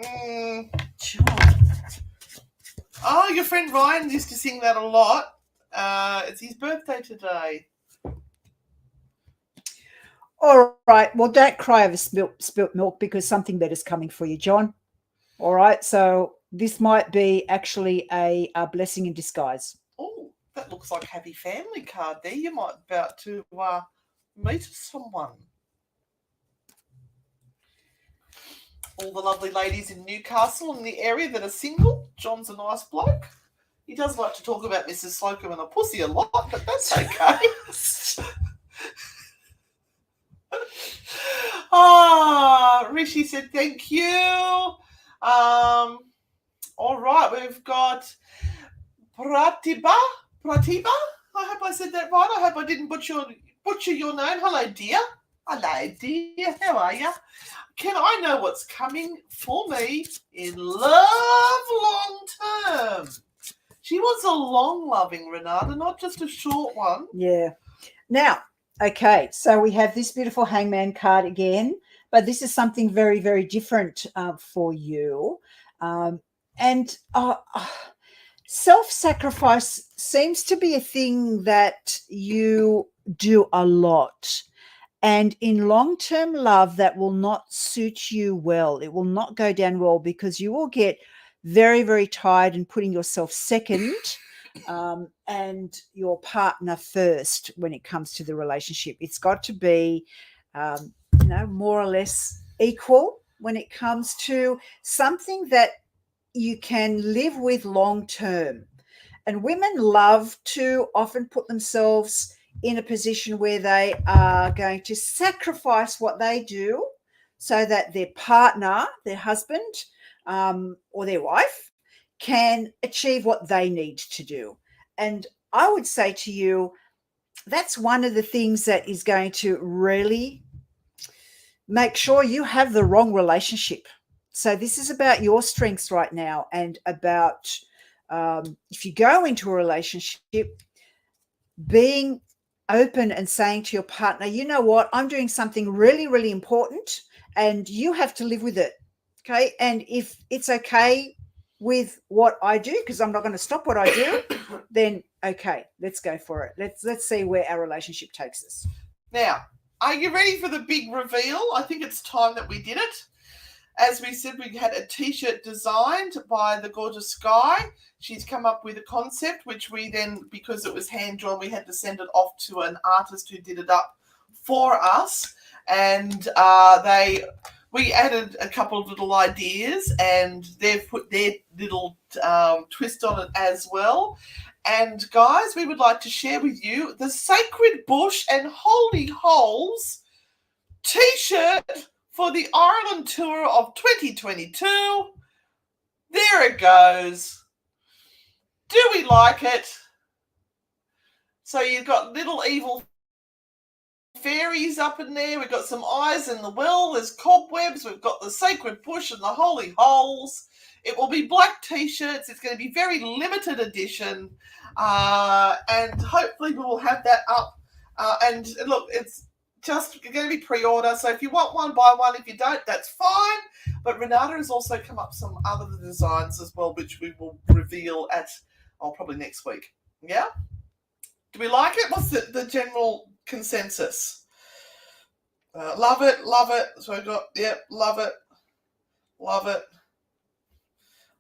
John. Oh, your friend Ryan used to sing that a lot. It's his birthday today. All right. Well, don't cry over spilt milk, because something better's coming for you, John. All right. So this might be actually a blessing in disguise. Oh, that looks like happy family card there. You might be about to meet someone. All the lovely ladies in Newcastle and the area that are single. John's a nice bloke. He does like to talk about Mrs. Slocum and a pussy a lot, but that's okay. Rishi said thank you. All right, we've got Pratibha. I hope I said that right. I hope I didn't butcher your name. Hello, dear. Hello, dear. How are you? Can I know what's coming for me in love long term? She wants a long-loving Renata, not just a short one. Yeah. Now, okay, so we have this beautiful Hangman card again, but this is something very, very different for you. And self-sacrifice seems to be a thing that you do a lot. And in long-term love, that will not suit you well. It will not go down well, because you will get very, very tired and putting yourself second and your partner first when it comes to the relationship. It's got to be, more or less equal when it comes to something that you can live with long-term. And women love to often put themselves in a position where they are going to sacrifice what they do so that their partner, their husband, or their wife can achieve what they need to do. And I would say to you, that's one of the things that is going to really make sure you have the wrong relationship. So this is about your strengths right now, and about if you go into a relationship, being open and saying to your partner, you know what, I'm doing something really, really important, and you have to live with it. Okay. And if it's okay with what I do, because I'm not going to stop what I do, then okay, let's go for it. Let's see where our relationship takes us. Now, are you ready for the big reveal? I think it's time that we did it. As we said, we had a t-shirt designed by the gorgeous Sky. She's come up with a concept, which we then, because it was hand-drawn, we had to send it off to an artist who did it up for us. And we added a couple of little ideas, and they've put their little twist on it as well. And guys, we would like to share with you the Sacred Bush and Holy Holes t-shirt for the Ireland tour of 2022. There it goes. Do we like it? So you've got little evil fairies up in there. We've got some eyes in the well. There's cobwebs. We've got the Sacred Bush and the Holy Holes. It will be black t-shirts. It's going to be very limited edition. And hopefully we will have that up. And look, it's just going to be pre-order. So if you want one, buy one. If you don't, that's fine. But Renata has also come up some other designs as well, which we will reveal at, probably next week. Yeah? Do we like it? What's the general consensus? Love it. So I got, love it. Love it.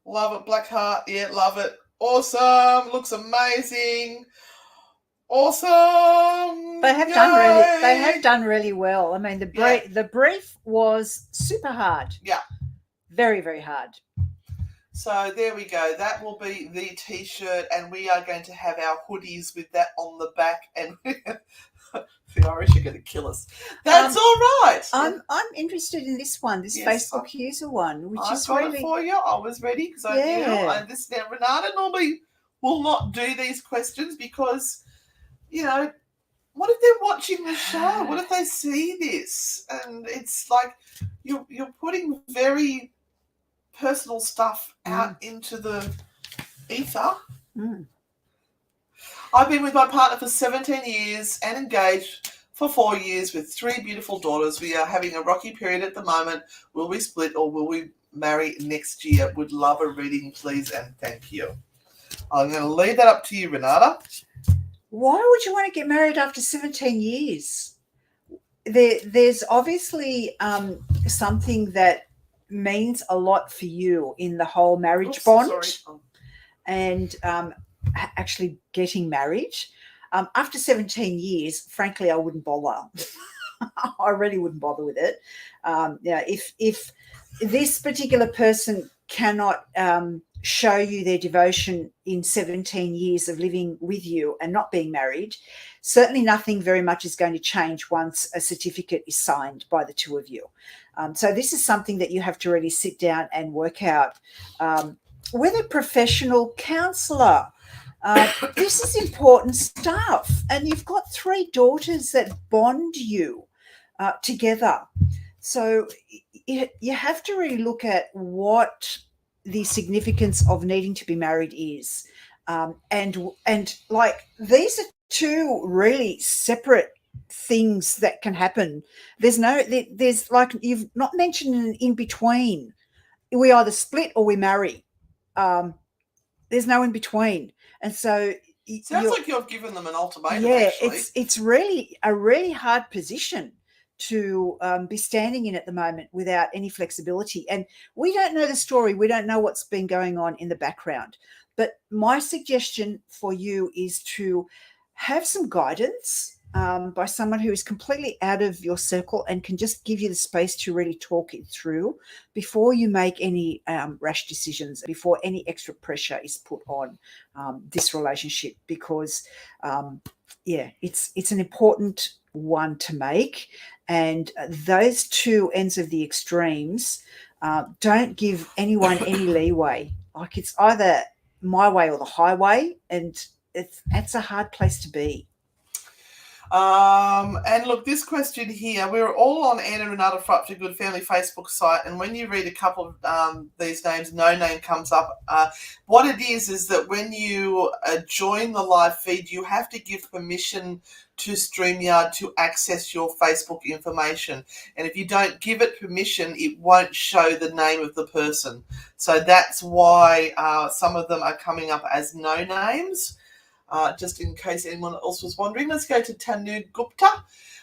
Love it. Black heart. Yeah, love it. Awesome. Looks amazing. Awesome. They have done really. They have done really well. I mean, the brief was super hard. Yeah. Very, very hard. So there we go. That will be the T-shirt, and we are going to have our hoodies with that on the back. And the Irish are going to kill us. That's all right. I'm interested in this one, this Facebook user one, which is got really it for you. I was ready because I knew. And this now, Renata normally will not do these questions because, you know, what if they're watching the show? What if they see this? And it's like you're putting very personal stuff out into the ether. I've been with my partner for 17 years and engaged for 4 years with 3 beautiful daughters. We are having a rocky period at the moment. Will we split or will we marry next year? Would love a reading, please, and thank you. I'm going to leave that up to you, Renata. Why would you want to get married after 17 years? There's obviously something that means a lot for you in the whole marriage bond and actually getting married. After 17 years, frankly, I wouldn't bother. I really wouldn't bother with it. If this particular person cannot show you their devotion in 17 years of living with you and not being married, certainly nothing very much is going to change once a certificate is signed by the two of you. So this is something that you have to really sit down and work out with a professional counsellor. This is important stuff. And you've got 3 daughters that bond you together. So you have to really look at what the significance of needing to be married is. And like these are 2 really separate things that can happen. There's like you've not mentioned an in between. We either split or we marry. There's no in between. And so sounds like you've given them an ultimatum. Yeah, actually. It's really a really hard position to be standing in at the moment without any flexibility. And we don't know the story. We don't know what's been going on in the background. But my suggestion for you is to have some guidance by someone who is completely out of your circle and can just give you the space to really talk it through before you make any rash decisions, before any extra pressure is put on this relationship, because it's an important one to make. And those 2 ends of the extremes don't give anyone any leeway. Like it's either my way or the highway, and that's a hard place to be. And look, this question here, we're all on Anne and Renata Frightfully Good family Facebook site, and when you read a couple of these names, no name comes up. What it is that when you join the live feed, you have to give permission to StreamYard to access your Facebook information. And if you don't give it permission, it won't show the name of the person. So that's why some of them are coming up as no names. Just in case anyone else was wondering, let's go to Tanu Gupta.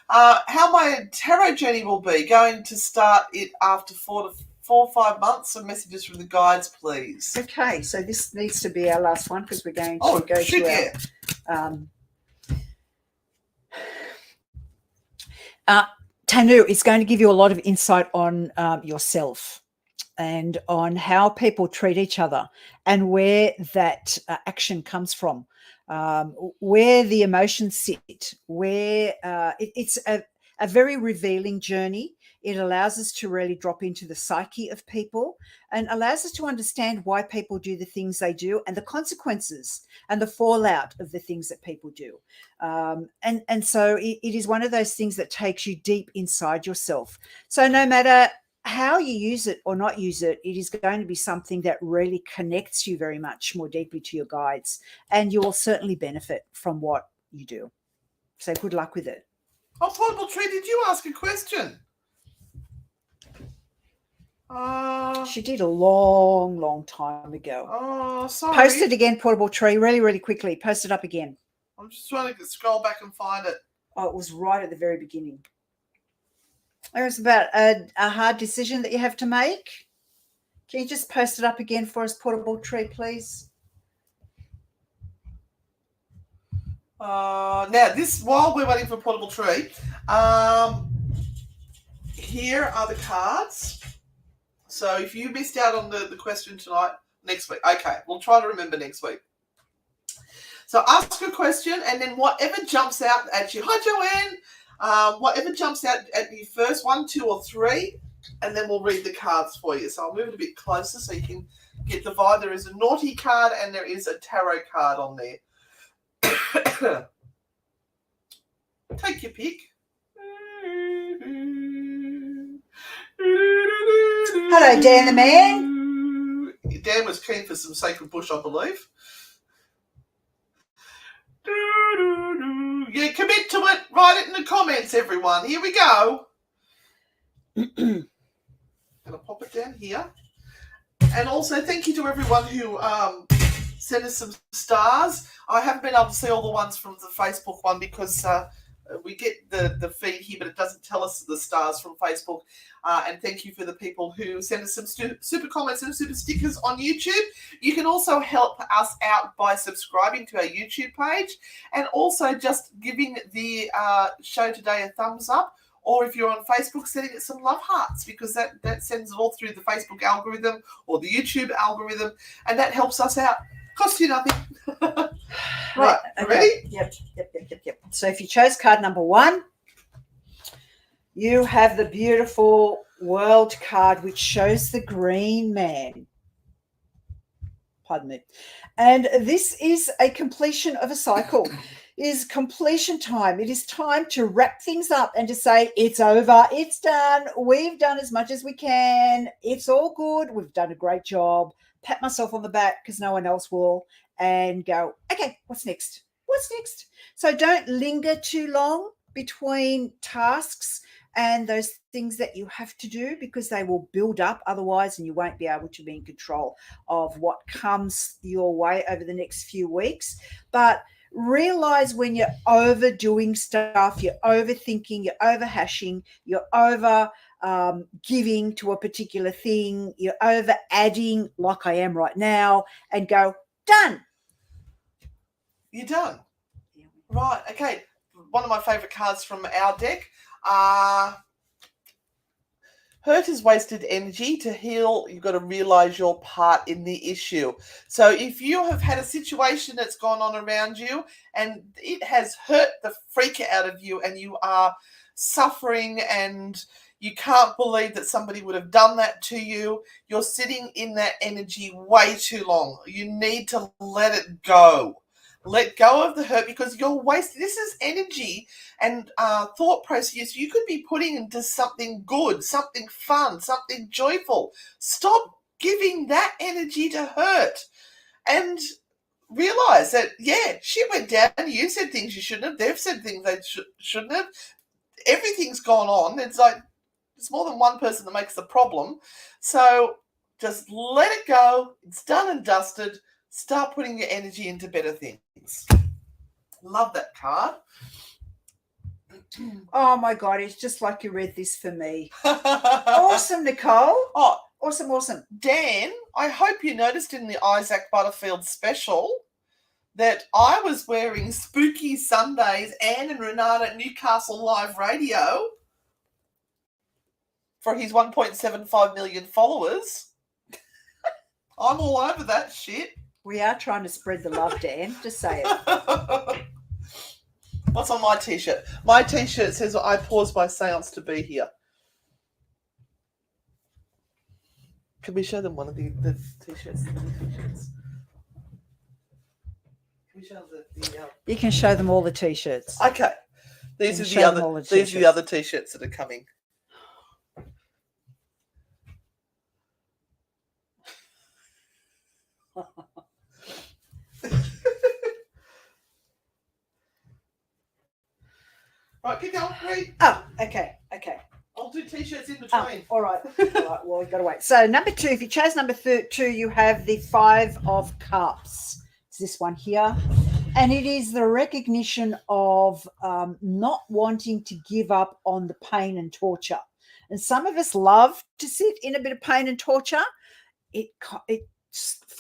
How my tarot journey will be. Going to start it after 4 or 5 months. Some messages from the guides, please. Okay, so this needs to be our last one because we're going to go to our... Tanu is going to give you a lot of insight on yourself and on how people treat each other and where that action comes from. Where the emotions sit, where it's a very revealing journey. It allows us to really drop into the psyche of people and allows us to understand why people do the things they do and the consequences and the fallout of the things that people do. And so it is one of those things that takes you deep inside yourself. So no matter how you use it or not use it, it is going to be something that really connects you very much more deeply to your guides, and you will certainly benefit from what you do. So good luck with it. Oh, Portable Tree, did you ask a question? She did a long time ago. Oh, sorry. Post it again, Portable Tree, really, really quickly. Post it up again. I'm just trying to scroll back and find it. Oh, it was right at the very beginning. It was about a hard decision that you have to make. Can you just post it up again for us, Portable Tree, please? Now, this, while we're waiting for Portable Tree, here are the cards. So if you missed out on the question tonight, next week. Okay, we'll try to remember next week. So ask a question, and then whatever jumps out at you. Hi, Joanne. Whatever jumps out at you first, 1, 2, or 3, and then we'll read the cards for you. So I'll move it a bit closer so you can get the vibe. There is a naughty card and there is a tarot card on there. Take your pick. Hello, Dan the man. Dan was keen for some Sacred Bush, I believe. Yeah, commit to it. Write it in the comments, everyone. Here we go. Gonna pop it down here. And also thank you to everyone who sent us some stars. I haven't been able to see all the ones from the Facebook one because we get the feed here, but it doesn't tell us the stars from Facebook. And thank you for the people who sent us some super comments and super stickers on YouTube. You can also help us out by subscribing to our YouTube page and also just giving the show today a thumbs up. Or if you're on Facebook, sending it some love hearts, because that sends it all through the Facebook algorithm or the YouTube algorithm, and that helps us out. Costs you nothing. Right, okay. Ready? Yep. So if you chose card number 1, you have the beautiful World card, which shows the green man. Pardon me. And this is a completion of a cycle. It is completion time. It is time to wrap things up and to say, it's over, it's done, we've done as much as we can, it's all good, we've done a great job. Pat myself on the back because no one else will, and go, okay, what's next? What's next? So don't linger too long between tasks and those things that you have to do, because they will build up otherwise, and you won't be able to be in control of what comes your way over the next few weeks. But realize when you're overdoing stuff, you're overthinking, you're overhashing, you're over giving to a particular thing, you're over adding like I am right now, and go, done. You're done. Right, okay. One of my favourite cards from our deck. Hurt is wasted energy. To heal, you've got to realise your part in the issue. So if you have had a situation that's gone on around you and it has hurt the freak out of you and you are suffering and you can't believe that somebody would have done that to you, you're sitting in that energy way too long. You need to let it go. Let go of the hurt, because you're wasting. This is energy and thought process you could be putting into something good, something fun, something joyful. Stop giving that energy to hurt and realize that, yeah, shit went down. You said things you shouldn't have. They've said things they shouldn't have. Everything's gone on. It's like it's more than one person that makes the problem. So just let it go. It's done and dusted. Start putting your energy into better things. Love that card. Oh my God, it's just like you read this for me. Awesome, Nicole. Oh, awesome. Dan, I hope you noticed in the Isaac Butterfield special that I was wearing Spooky Sundays Anne and Renata at Newcastle Live Radio for his 1.75 million followers. I'm all over that shit. We are trying to spread the love, Dan. Just say it. What's on my T-shirt? My T-shirt says, I pause my seance to be here. Can we show them one of the T-shirts? Can we show them the You can show them all the T-shirts. Okay. These are the other T-shirts that are coming. Right, keep going. Read. Oh, okay. I'll do T-shirts in between. All right. Well, we've got to wait. So number 2, if you chose number 2, you have the 5 of Cups. It's this one here. And it is the recognition of not wanting to give up on the pain and torture. And some of us love to sit in a bit of pain and torture.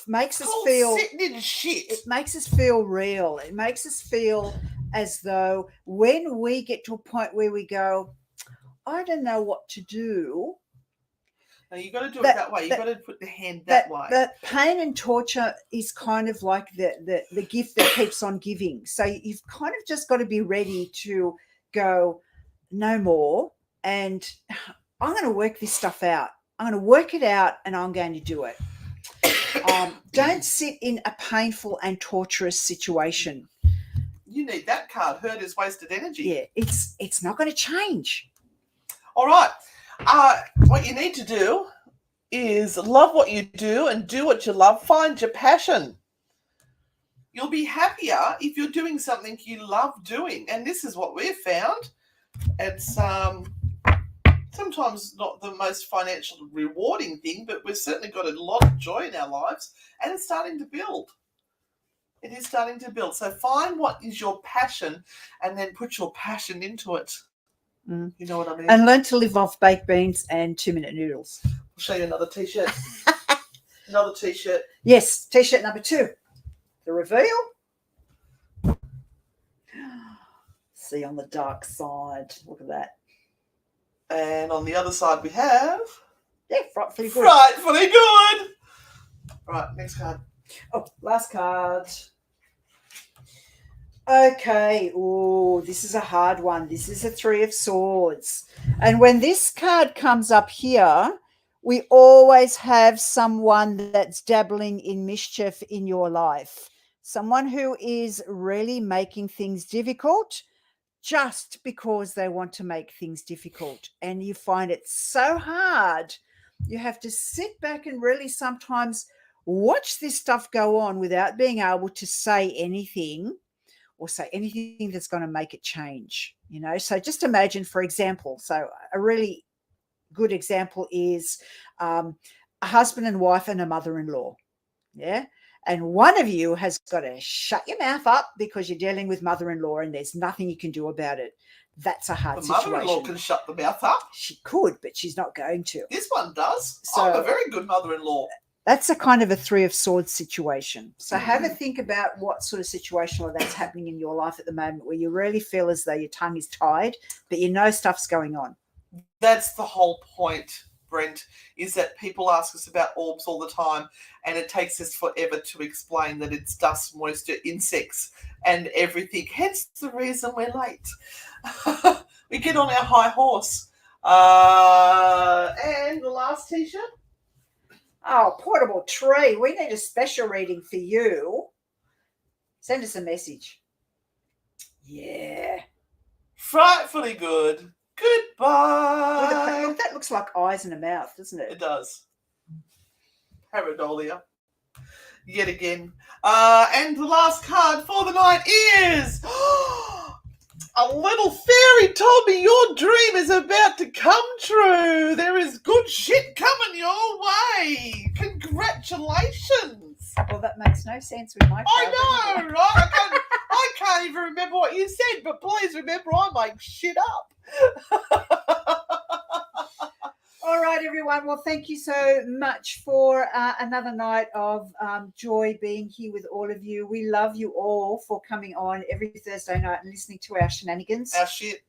makes us Called feel sitting in shit. it makes us feel real. It makes us feel as though when we get to a point where we go, I don't know what to do. No, you've got to do it that way. You've got to put the hand that way. That pain and torture is kind of like the gift that keeps on giving. So you've kind of just got to be ready to go, no more. And I'm going to work this stuff out. I'm going to work it out and I'm going to do it. Don't sit in a painful and torturous situation. You need that card. Hurt is wasted energy. Yeah, it's not going to change. All right. What you need to do is love what you do and do what you love. Find your passion. You'll be happier if you're doing something you love doing. And this is what we've found. It's sometimes not the most financially rewarding thing, but we've certainly got a lot of joy in our lives, and it's starting to build. It is starting to build. So find what is your passion and then put your passion into it. You know what I mean? And learn to live off baked beans and 2-minute noodles. I'll show you another T-shirt. Another T-shirt. Yes, T-shirt number 2. The reveal. See on the dark side. Look at that. And on the other side we have... Yeah, frightfully good. Frightfully good. Right, next card. Oh, last card. Okay. Oh, this is a hard one. This is a 3 of Swords. And when this card comes up here, we always have someone that's dabbling in mischief in your life. Someone who is really making things difficult just because they want to make things difficult. And you find it so hard. You have to sit back and really sometimes watch this stuff go on without being able to say anything or say anything that's going to make it change. You know, so just imagine, for example, so a really good example is a husband and wife and a mother-in-law. Yeah. And one of you has got to shut your mouth up because you're dealing with mother-in-law and there's nothing you can do about it. That's a hard situation. The mother-in-law can shut the mouth up. She could, but she's not going to. This one does. So, I'm a very good mother-in-law. That's a kind of a 3 of Swords situation. So have a think about what sort of situation that's happening in your life at the moment where you really feel as though your tongue is tied, but you know stuff's going on. That's the whole point, Brent, is that people ask us about orbs all the time, and it takes us forever to explain that it's dust, moisture, insects, and everything. Hence the reason we're late. We get on our high horse. And the last T-shirt? Oh, portable tree. We need a special reading for you. Send us a message. Yeah. Frightfully good. Goodbye. Look, that looks like eyes and a mouth, doesn't it? It does. Pareidolia. Yet again. And the last card for the night is... A little fairy told me your dream is about to come true. There is good shit coming your way. Congratulations. Well, that makes no sense with my card. I know, right? I can't even remember what you said, but please remember I make shit up. All right, everyone. Well, thank you so much for another night of joy being here with all of you. We love you all for coming on every Thursday night and listening to our shenanigans. Our shit.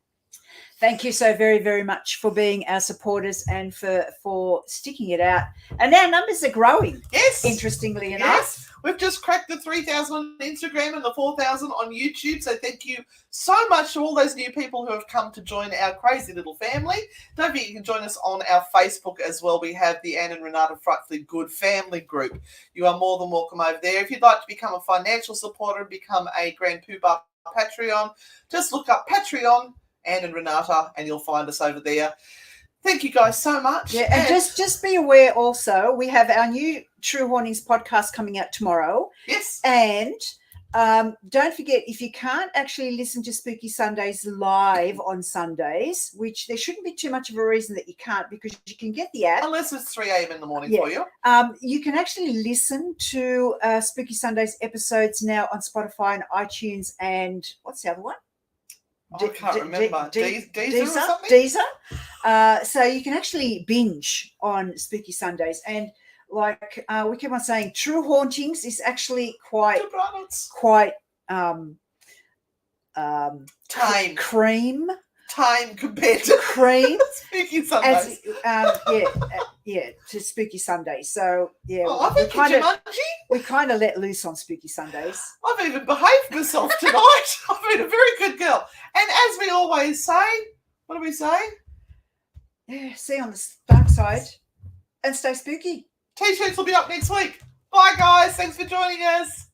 Thank you so very, very much for being our supporters and for sticking it out. And our numbers are growing. Yes. Interestingly enough. Yes. We've just cracked the 3,000 on Instagram and the 4,000 on YouTube. So thank you so much to all those new people who have come to join our crazy little family. Don't forget you can join us on our Facebook as well. We have the Anne and Renata Frightfully Good family group. You are more than welcome over there. If you'd like to become a financial supporter and become a Grand Poobah Patreon, just look up Patreon, Anne and Renata, and you'll find us over there. Thank you guys so much. Yeah, and just be aware also, we have our new True Hauntings podcast coming out tomorrow. Yes. And don't forget, if you can't actually listen to Spooky Sundays live on Sundays, which there shouldn't be too much of a reason that you can't, because you can get the app. Unless it's 3 a.m. in the morning for you. You can actually listen to Spooky Sundays episodes now on Spotify and iTunes and what's the other one? I can't remember. Deezer or something? Deezer. So you can actually binge on Spooky Sundays. And like we keep on saying, true hauntings is actually quite Time compared to cream Spooky Sundays. To Spooky Sundays. So yeah, I think we kind of let loose on Spooky Sundays. I've even behaved myself tonight. I've been a very good girl. And as we always say, what do we say? Yeah, see you on the dark side and stay spooky. T-shirts will be up next week. Bye, guys. Thanks for joining us.